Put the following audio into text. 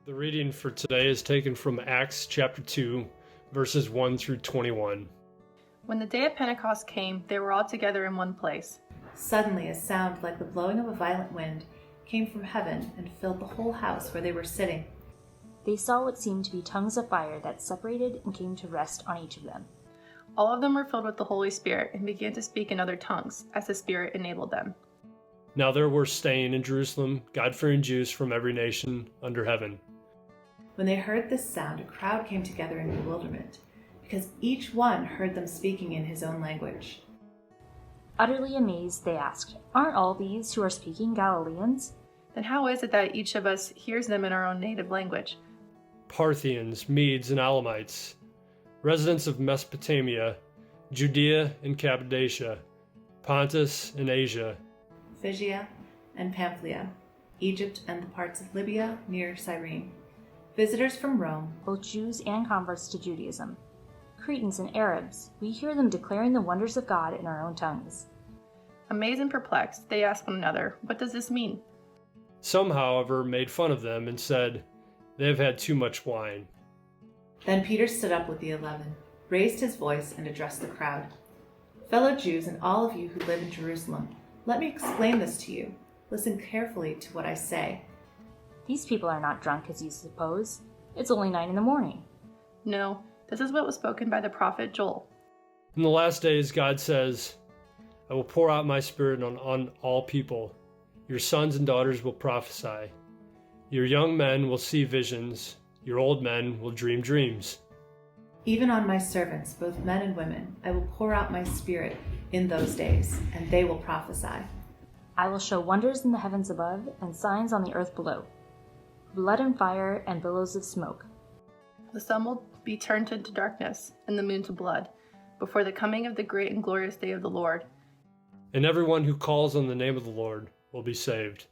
The reading for today is taken from Acts chapter 2, verses 1 through 21. When the day of Pentecost came, they were all together in one place. Suddenly a sound like the blowing of a violent wind came from heaven and filled the whole house where they were sitting. They saw what seemed to be tongues of fire that separated and came to rest on each of them. All of them were filled with the Holy Spirit and began to speak in other tongues, as the Spirit enabled them. Now there were staying in Jerusalem God-fearing Jews from every nation under heaven. When they heard this sound, a crowd came together in bewilderment, because each one heard them speaking in his own language. Utterly amazed, they asked, "Aren't all these who are speaking Galileans?" Then how is it that each of us hears them in our own native language? Parthians, Medes, and Elamites, residents of Mesopotamia, Judea and Cappadocia, Pontus and Asia, Phrygia and Pamphylia, Egypt and the parts of Libya near Cyrene, visitors from Rome, Both Jews and converts to Judaism. Cretans and Arabs, we hear them declaring the wonders of God in our own tongues. Amazed and perplexed, they asked one another, "What does this mean?" Some, however, made fun of them and said, "They have had too much wine." Then Peter stood up with the 11, raised his voice, and addressed the crowd. "Fellow Jews and all of you who live in Jerusalem, let me explain this to you. Listen carefully to what I say. These people are not drunk as you suppose. It's only 9 a.m. No, this is what was spoken by the prophet Joel. In the last days, God says, "I will pour out my spirit on all people. Your sons and daughters will prophesy. Your young men will see visions. Your old men will dream dreams." Even on my servants, both men and women, I will pour out my spirit in those days, and they will prophesy. I will show wonders in the heavens above and signs on the earth below, blood and fire and billows of smoke. The sun will be turned into darkness, and the moon to blood, before the coming of the great and glorious day of the Lord. And everyone who calls on the name of the Lord will be saved.